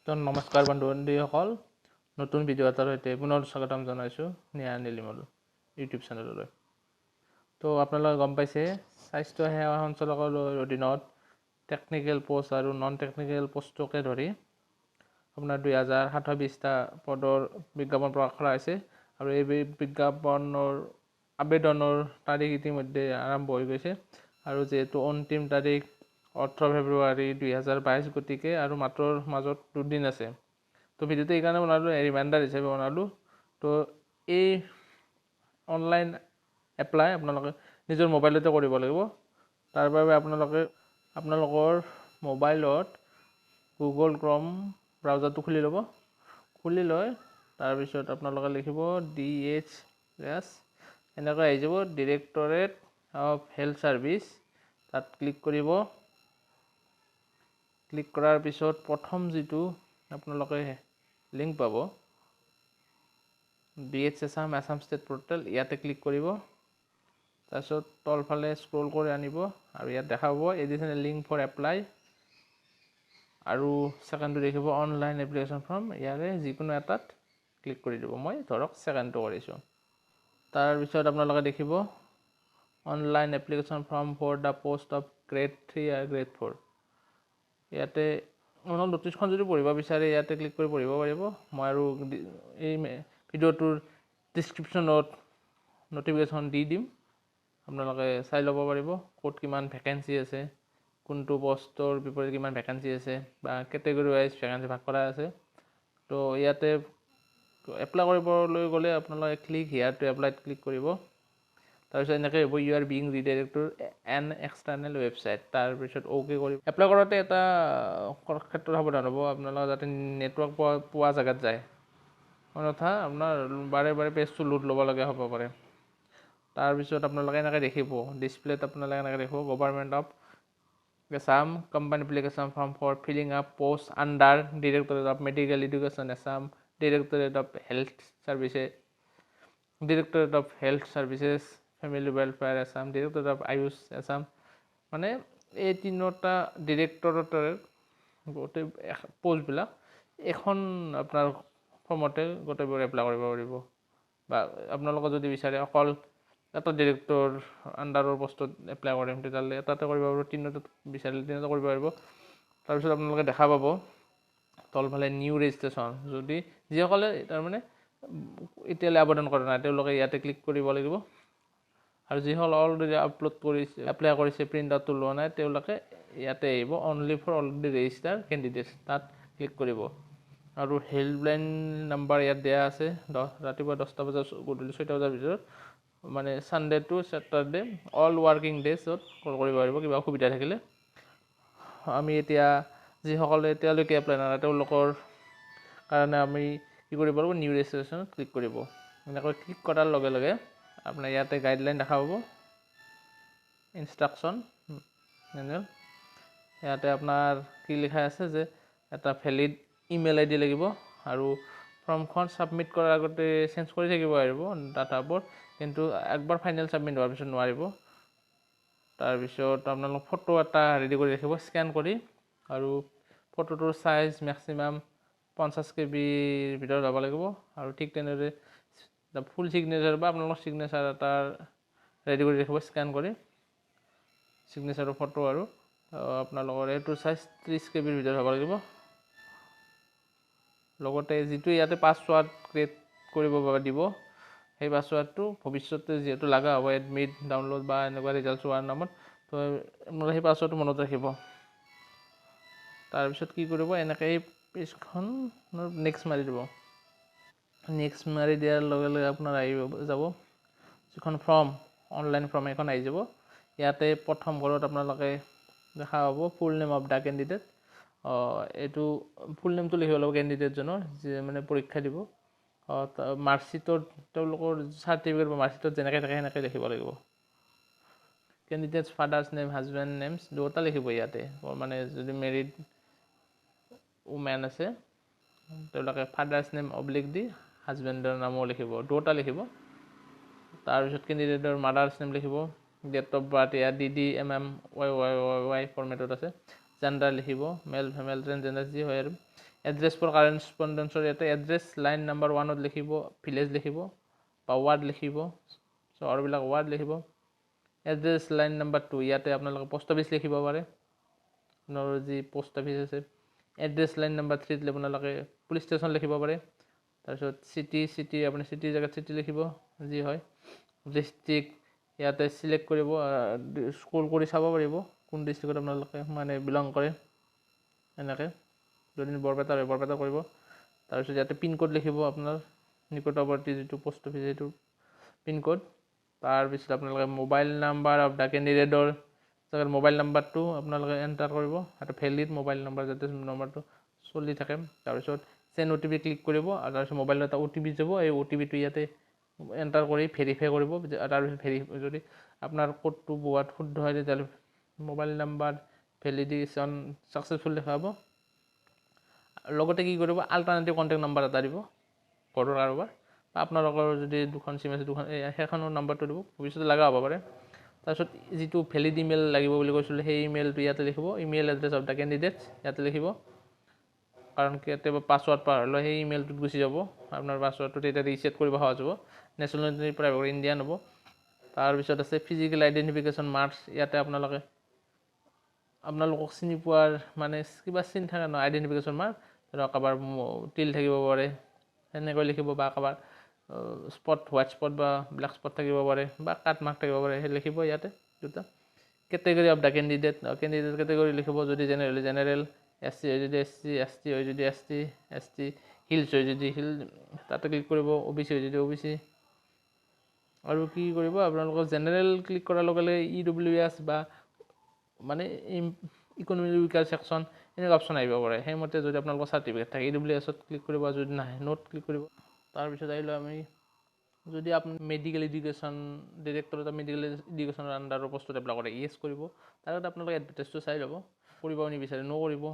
তো নমস্কাৰ বন্ধু-বান্ধৱীসকল, নতুন ভিডিঅ' এটাৰ সৈতে পুনৰ স্বাগতম জনাইছোঁ নিয়া নীলিমৰ ইউটিউব চেনেললৈ। তো আপোনালোকে গম পাইছে, স্বাস্থ্য সেৱা সঞ্চালকালয়ৰ অধীনত টেকনিকেল পোষ্ট আৰু নন টেকনিকেল পোষ্টকে ধৰি আপোনাৰ 2027টা পদৰ বিজ্ঞাপন প্ৰকাশ কৰা হৈছে আৰু এই বিজ্ঞাপনৰ আবেদনৰ তাৰিখ ইতিমধ্যে আৰম্ভ হৈ গৈছে আৰু যিহেতু অন্তিম তাৰিখ 18 ফেব্ৰুৱাৰী 2022 গতিকে আৰু মাত্ৰ মাজত দুদিন আছে। তো ভিডিঅ'টো এইকাৰণে বনালোঁ, ৰিমাইণ্ডাৰ হিচাপে বনালোঁ। তো এই অনলাইন এপ্লাই আপোনালোকে নিজৰ মোবাইলতে কৰিব লাগিব। তাৰ বাবে আপোনালোকৰ মোবাইলত গুগল ক্ৰম ব্ৰাউজাৰটো খুলি ল'ব। খুলি লৈ তাৰপিছত আপোনালোকে লিখিব DHS, এনেকৈ আহি যাব ডিৰেক্টৰেট অফ হেল্থ ছাৰ্ভিচ। তাত ক্লিক কৰিব। ক্লিক কৰাৰ পিছত প্ৰথম যিটো আপোনালোকে লিংক পাব Assam ষ্টেট পৰ্টেল, ইয়াতে ক্লিক কৰিব। তাৰপিছত তলফালে স্ক্ৰল কৰি আনিব আৰু ইয়াত দেখা পাব এডিশ্যনেল লিংক ফৰ এপ্লাই আৰু ছেকেণ্ডটো দেখিব অনলাইন এপ্লিকেশ্যন ফৰ্ম। ইয়াৰে যিকোনো এটাত ক্লিক কৰি দিব। মই ধৰক ছেকেণ্ডটো কৰিছোঁ। তাৰপিছত আপোনালোকে দেখিব online application form for the post of grade 3 আৰু গ্ৰেড 4। ইয়াতে আপোনালোক নটিচখন যদি পঢ়িব বিচাৰে ইয়াতে ক্লিক কৰি পঢ়িব পাৰিব। মই আৰু এই ভিডিঅ'টোৰ ডিছক্ৰিপশ্যনত নটিফিকেশ্যন দি দিম, আপোনালোকে চাই ল'ব পাৰিব ক'ত কিমান ভেকেঞ্চি আছে, কোনটো পষ্টৰ বিপৰীতে কিমান ভেকেঞ্চি আছে বা কেটেগৰী ৱাইজ ভেকেঞ্চি ভাগ কৰা আছে। তো ইয়াতে এপ্লাই কৰিবলৈ গ'লে আপোনালোকে ক্লিক হিয়াৰ টু এপ্লাইত ক্লিক কৰিব। তাৰপিছত এনেকৈ হ'ব you are being redirect an external website. তাৰপিছত অ'কে কৰি এপ্লাই কৰোঁতে এটা ক্ষেত্ৰত সাৱধান হ'ব, আপোনালোকে যাতে নেটৱৰ্ক পোৱা জেগাত যায়, অন্যথা আপোনাৰ বাৰে বাৰে পেজটো লোড ল'বলগীয়া হ'ব পাৰে। তাৰপিছত আপোনালোকে এনেকৈ দেখিব ডিছপ্লেত আপোনালোকে এনেকৈ দেখিব government of Assam company application form for filling up post under directorate of medical education Assam, directorate of health services family welfare Assam, directorate of Ayush Assam। মানে এই তিনিটা ডিৰেক্টৰেটৰে গোটেই পোষ্টবিলাক এখন আপোনাৰ ফৰ্মতে গোটেইবোৰ এপ্লাই কৰিব পাৰিব। বা আপোনালোকে যদি বিচাৰে অকল এটা ডিৰেক্টৰ আণ্ডাৰৰ পষ্টত এপ্লাই কৰিম তেতিয়াহ'লে এটাতে কৰিব পাৰিব, তিনিটাত বিচাৰিলে তিনিটা কৰিব পাৰিব। তাৰপিছত আপোনালোকে দেখা পাব তলফালে নিউ ৰেজিষ্ট্ৰেশ্যন, যদি যিসকলে তাৰমানে এতিয়ালৈ আবেদন কৰা নাই তেওঁলোকে ইয়াতে ক্লিক কৰিব লাগিব আৰু যিসকলে অলৰেডি এপ্লাই কৰিছে প্ৰিণ্ট আউটটো লোৱা নাই তেওঁলোকে ইয়াতে আহিব only for already register candidates, তাত ক্লিক কৰিব। আৰু হেল্পলাইন নাম্বাৰ ইয়াত দিয়া আছে, ৰাতিপুৱা 10টা বজাৰ গধূলি 6টা বজাৰ ভিতৰত, মানে Sunday to Saturday all working ডেজত কল কৰিব পাৰিব কিবা অসুবিধা থাকিলে। আমি এতিয়া যিসকলে এতিয়ালৈকে এপ্লাই নকৰে তেওঁলোকৰ কাৰণে আমি কি কৰিব লাগিব, নিউ ৰেজিষ্ট্ৰেশ্যনত ক্লিক কৰিব। এনেকৈ ক্লিক কৰাৰ লগে লগে আপোনাৰ ইয়াতে গাইডলাইন দেখা পাব, ইনষ্ট্ৰাকশ্যন মেনুৱেল। ইয়াতে আপোনাৰ কি লিখা আছে যে এটা ভেলিড ইমেইল ID লাগিব আৰু ফৰ্মখন ছাবমিট কৰাৰ আগতে চেঞ্জ কৰি থাকিব পাৰিব ডাটাবোৰ, কিন্তু একবাৰ ফাইনেল ছাবমিট হোৱাৰ পিছত নোৱাৰিব। তাৰপিছত আপোনালোক ফটো এটা ৰেডি কৰি ৰাখিব স্কেন কৰি, আৰু ফটোটোৰ চাইজ মেক্সিমাম 50 KBৰ ভিতৰত হ'ব লাগিব। আৰু ঠিক তেনেদৰে ফুল ছিগনেচাৰ বা আপোনালোকৰ ছিগনেচাৰ এটা ৰেডি কৰি ৰাখিব স্কেন কৰি, ছিগনেচাৰৰ ফটো। আৰু আপোনালোকৰ এইটোৰ চাইজ 30 KBৰ ভিতৰত হ'ব লাগিব। লগতে যিটো ইয়াতে পাছৱাৰ্ড ক্ৰিয়েট কৰিব দিব সেই পাছৱাৰ্ডটো ভৱিষ্যতে যিহেতু লগা হ'ব এডমিট ডাউনলোড বা এনেকুৱা ৰিজাল্ট হোৱাৰ নামত, তো আপোনালোকে সেই পাছৱাৰ্ডটো মনত ৰাখিব। তাৰপিছত কি কৰিব, এনেকৈ এই পেজখনৰ নেক্সট মাৰি দিব। নেক্সট মাৰি দিয়াৰ লগে লগে আপোনাৰ আহি যাব যিখন ফৰ্ম অনলাইন ফৰ্ম এখন আহি যাব। ইয়াতে প্ৰথম ঘৰত আপোনালোকে দেখা পাব full name of the candidate. এইটো ফুল নেমটো লিখিব লাগিব কেণ্ডিডেটজনৰ যিয়ে মানে পৰীক্ষা দিব। মাৰ্কশ্বিটত তেওঁলোকৰ চাৰ্টিফিকেট বা মাৰ্কশ্বিটত যেনেকৈ থাকে সেনেকৈ লিখিব লাগিব। Candidates father's name, husband names দুটা লিখিব ইয়াতে, মানে যদি মেৰিড উমেন আছে তেওঁলোকে ফাদাৰ্ছ নেম অব্লিক দি হাজবেণ্ডৰ নামো লিখিব, দুটা লিখিব। তাৰপিছত কেণ্ডিডেটৰ মাদাৰ্ছ নেম লিখিব, ডেট অফ বাৰ্থ ইয়াত DDMMYYY ফৰ্মেটত আছে, জেণ্ডাৰ লিখিব মেল ফিমেল ট্ৰেন্সজেণ্ডাৰ যি হয় আৰু এড্ৰেছ ফৰ কাৰেছপণ্ডেঞ্চৰ ইয়াতে এড্ৰেছ লাইন নাম্বাৰ 1ত লিখিব ভিলেজ লিখিব বা ৱাৰ্ড লিখিব, চহৰবিলাক ৱাৰ্ড লিখিব। এড্ৰেছ লাইন নাম্বাৰ 2 ইয়াতে আপোনালোকে পোষ্ট অফিচ লিখিব পাৰে, আপোনাৰ যি পোষ্ট অফিচ আছে। এড্ৰেছ লাইন নাম্বাৰ 3 আপোনালোকে পুলিচ ষ্টেচন লিখিব পাৰে। তাৰপিছত চিটি আপুনি চিটিৰ জেগাত চিটি লিখিব যি হয়। ডিষ্ট্ৰিক্ট ইয়াতে চিলেক্ট কৰিব, স্ক্ৰল কৰি চাব পাৰিব কোন ডিষ্ট্ৰিক্টত আপোনালোকে মানে বিলং কৰে। এনেকৈ যদি বৰপেটা হয় বৰপেটা কৰিব। তাৰপিছত ইয়াতে পিনক'ড লিখিব, আপোনাৰ নিকটৱৰ্তী যিটো পোষ্ট অফিচ সেইটো পিনক'ড। তাৰপিছত আপোনালোকে মোবাইল নাম্বাৰ অফ দ্য কেণ্ডিডেটৰ জেগাত মোবাইল নাম্বাৰটো আপোনালোকে এণ্টাৰ কৰিব, এটা ভেলিড মোবাইল নাম্বাৰ যাতে নম্বৰটো চলি থাকে। তাৰপিছত চেণ্ড OTP ক্লিক কৰিব আৰু তাৰপিছত মোবাইলত এটা OTP যাব, এই OTPটো ইয়াতে এণ্টাৰ কৰি ভেৰিফাই কৰিব। তাৰপিছত যদি আপোনাৰ কোডটো পোৱাত শুদ্ধ হয় তেতিয়াহ'লে মোবাইল নাম্বাৰ ভেলিডেশ্যন ছাকচেছফুল দেখাব। লগতে কি কৰিব, আল্টাৰনেটিভ কণ্টেক্ট নাম্বাৰ এটা দিব ঘৰৰ কাৰোবাৰ, বা আপোনালোকৰ যদি 2খন চিম আছে সেইখনৰ নাম্বাৰটো দিব, ভৱিষ্যতে লগা হ'ব পাৰে। তাৰপিছত যিটো ভেলিড ইমেইল লাগিব বুলি কৈছিলোঁ সেই ইমেইলটো ইয়াতে লিখিব, email address of the candidates ইয়াতে লিখিব। কাৰণ কেতিয়াবা পাছৱৰ্ড পাহৰিলে সেই ইমেইলটোত গুচি যাব আপোনাৰ পাছৱৰ্ডটো, তেতিয়া ৰিছেট কৰিব সহজ হ'ব। নেশ্যনেলিটিৰ পৰা ইণ্ডিয়ান হ'ব। তাৰপিছত আছে ফিজিকেল আইডেণ্টিফিকেশ্যন মাৰ্কছ, ইয়াতে আপোনালোকক চিনি পোৱাৰ মানে কিবা চিন থাকে ন, আইডেণ্টিফিকেশ্যন মাৰ্ক, ধৰক কাৰোবাৰ তিল থাকিব পাৰে সেনেকৈ লিখিব, বা কাৰোবাৰ হোৱাইট স্পট বা ব্লেক স্পট থাকিব পাৰে, বা কাট মাৰ্ক থাকিব পাৰে, সেই লিখিব ইয়াতে দুটা। Category of the candidate category লিখিব, যদি জেনেৰেল, SC হয় যদি SC, ST হয় যদি ST, হিলছ হয় যদি হিল তাতে ক্লিক কৰিব, OBC হয় যদি OBC। আৰু কি কৰিব, আপোনালোকৰ জেনেৰেল ক্লিক কৰাৰ লগে লগে EWS বা মানে ইকনমিক উইকাৰ ছেকশ্যন এনেকুৱা অপশ্যন আহিব পাৰে। সেইমতে যদি আপোনালোকৰ চাৰ্টিফিকেট থাকে EWSত ক্লিক কৰিব, আৰু যদি নাহে নোট ক্লিক কৰিব। তাৰপিছত আহিলোঁ আমি, যদি আপুনি medical education directorate of medical এডুকেশ্যনৰ আণ্ডাৰৰ পষ্টত এপ্লাই কৰে, ইয়েছ কৰিব। তাৰ আগতে আপোনালোকে এডভাৰটাইজটো চাই ল'ব, কৰিব নিবিচাৰে ন' কৰিব।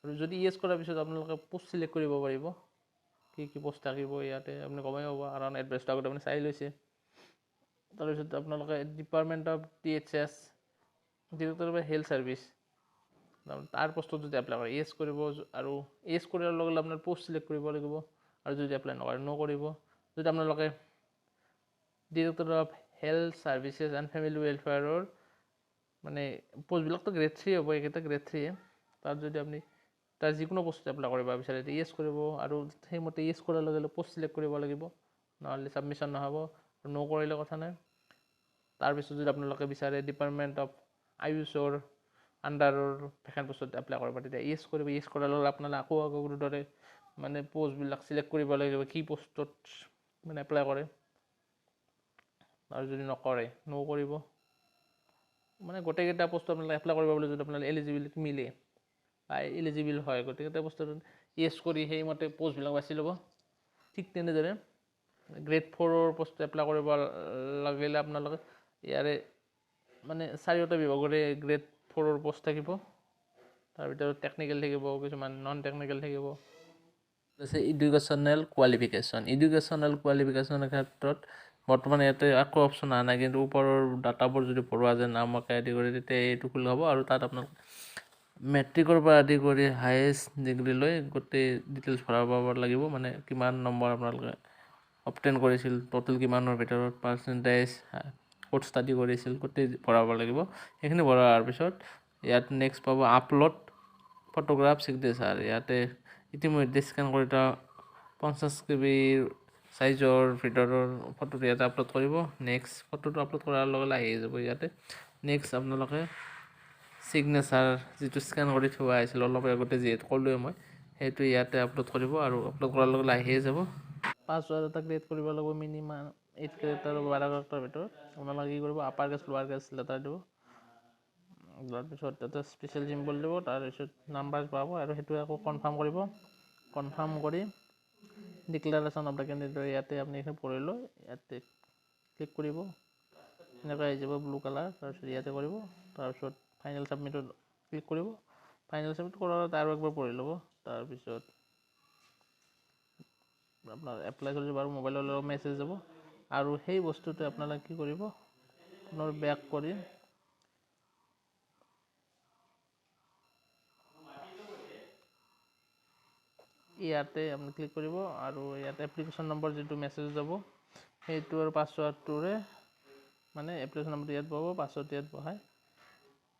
আৰু যদি ইয়েছ কৰাৰ পিছত আপোনালোকে পোষ্ট চিলেক্ট কৰিব পাৰিব, কি পোষ্ট থাকিব ইয়াতে আপুনি গমেই পাব, কাৰণ এডভাৰটাইজটো আগতে আপুনি চাই লৈছে। তাৰপিছত আপোনালোকে department of DHS director of health service তাৰ পষ্টত যদি এপ্লাই কৰে ইয়েছ কৰিব, আৰু ইয়েছ কৰাৰ লগে লগে আপোনাৰ পোষ্ট চিলেক্ট কৰিব লাগিব, আৰু যদি এপ্লাই নকৰে ন' কৰিব। যদি আপোনালোকে director of health services and family ৱেলফেয়াৰৰ মানে পোষ্টবিলাকতো গ্ৰেড 3 হ'ব, এইকেইটা গ্ৰেড 3। তাত যদি আপুনি তাৰ যিকোনো পোষ্ট এপ্লাই কৰিব বিচাৰে ইয়েছ কৰিব, আৰু সেইমতে ইয়েছ কৰাৰ লগে লগে পোষ্ট চিলেক্ট কৰিব লাগিব, নহ'লে ছাবমিশ্যন নহ'ব, আৰু ন' কৰিলে কথা নাই। তাৰপিছত যদি আপোনালোকে বিচাৰে ডিপাৰ্টমেণ্ট অফ আয়ুষৰ আণ্ডাৰৰ ভেকেণ্ট পোষ্টত এপ্লাই কৰিব, তেতিয়া ইয়েছ কৰিব। ইয়েছ কৰাৰ লগে আপোনালোকে আকৌ আগৰ দৰে মানে পোষ্টবিলাক চিলেক্ট কৰিব লাগিব, কি পোষ্টত মানে এপ্লাই কৰে, আৰু যদি নকৰে ন' কৰিব। মানে গোটেইকেইটা পোষ্ট আপোনালোকে এপ্লাই কৰিব বুলি যদি আপোনালোকে এলিজিবিলিটি মিলে বা এলিজিবল হয়, গোটেইকেইটা পোষ্টত ইয়েছ কৰি সেইমতে পোষ্টবিলাক বাছি ল'ব। ঠিক তেনেদৰে গ্ৰেড 4ৰ পোষ্ট এপ্লাই কৰিব লাগিলে আপোনালোকে ইয়াৰে মানে 4টা বিভাগৰে গ্ৰেড 4ৰ পোষ্ট থাকিব। তাৰ ভিতৰত টেকনিকেল থাকিব, কিছুমান নন টেকনিকেল থাকিব। এডুকেশ্যনেল কোৱালিফিকেশ্যনৰ ক্ষেত্ৰত বৰ্তমান ইয়াতে একো অপশ্যন অহা নাই, কিন্তু ওপৰৰ ডাটাবোৰ যদি ভৰোৱা যায় নামকে আদি কৰি, তেতিয়া এইটো খোলা হ'ব, আৰু তাত আপোনালোকে মেট্ৰিকৰ পৰা আদি কৰি হায়েষ্ট ডিগ্ৰীলৈ গোটেই ডিটেইলছ ভৰাব লাগিব, মানে কিমান নম্বৰ আপোনালোকে অবটেইন কৰিছিল, টোটেল কিমানৰ ভিতৰত পাৰ্চেণ্টেজ, ক'ত ষ্টাডি কৰিছিল, গোটেই ভৰাব লাগিব। সেইখিনি ভৰোৱাৰ পিছত ইয়াত নেক্সট পাব আপলোড ফটোগ্ৰাফ ছিগনেচাৰ। ইয়াতে ইতিমধ্যে স্কেন কৰি থোৱা 50 KB চাইজৰ ভিতৰৰ ফটোটো ইয়াতে আপলোড কৰিব। নেক্সট ফটোটো আপলোড কৰাৰ লগে লগে আহি যাব ইয়াতে। নেক্সট আপোনালোকে ছিগনেচাৰ যিটো স্কেন কৰি থোৱা আহিছিল অলপ আগতে, যিহেতু ক'লোৱে মই, সেইটো ইয়াতে আপলোড কৰিব, আৰু আপলোড কৰাৰ লগে লগে আহিয়ে যাব। পাছৱৰ্ড এটা ক্ৰিয়েট কৰিব লাগিব, মিনিমাম 8 কেৰেক্টাৰ 12 কেৰেক্টাৰৰ ভিতৰত। আপোনালোকে কি কৰিব, আপাৰ কেছ লোৱাৰ কেছ লেটাৰ দিব, তাৰপিছত এটা স্পেচিয়েল চিম্বল দিব, তাৰপিছত নাম্বাৰ পাব, আৰু সেইটো আকৌ কনফাৰ্ম কৰিব। কনফাৰ্ম কৰি ডিক্লাৰেশ্যন অফ দ্য কেণ্ডিডেট ইয়াতে আপুনি এইখিনি পঢ়ি লৈ ইয়াতে ক্লিক কৰিব, এনেকৈ আহি যাব ব্লু কালাৰ। তাৰপিছত ইয়াতে কৰিব, তাৰপিছত ফাইনেল ছাবমিটত ক্লিক কৰিব। ফাইনেল ছাবমিট কৰাৰ আৰু একবাৰ পঢ়ি ল'ব। তাৰপিছত আপোনাৰ এপ্লাই কৰি বাৰু মোবাইলৰ মেছেজ যাব, আৰু সেই বস্তুটো আপোনালোকে কি কৰিব, আপোনাৰ বেক কৰি ইয়াতে আপুনি ক্লিক কৰিব আৰু ইয়াতে এপ্লিকেশ্যন নম্বৰ যিটো মেছেজ যাব সেইটো আৰু পাছৱৰ্ডটোৰে মানে এপ্লিকেশ্যন নম্বৰটো ইয়াত পাব, পাছৱৰ্ডটো ইয়াত বহাই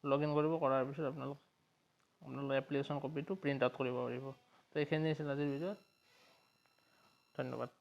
লগ ইন কৰিব। কৰাৰ পিছত আপোনালোকে এপ্লিকেশ্যন কপিটো প্ৰিণ্ট আউট কৰিব পাৰিব। তো এইখিনি আছিল আজিৰ ভিডিঅ'ত। ধন্যবাদ।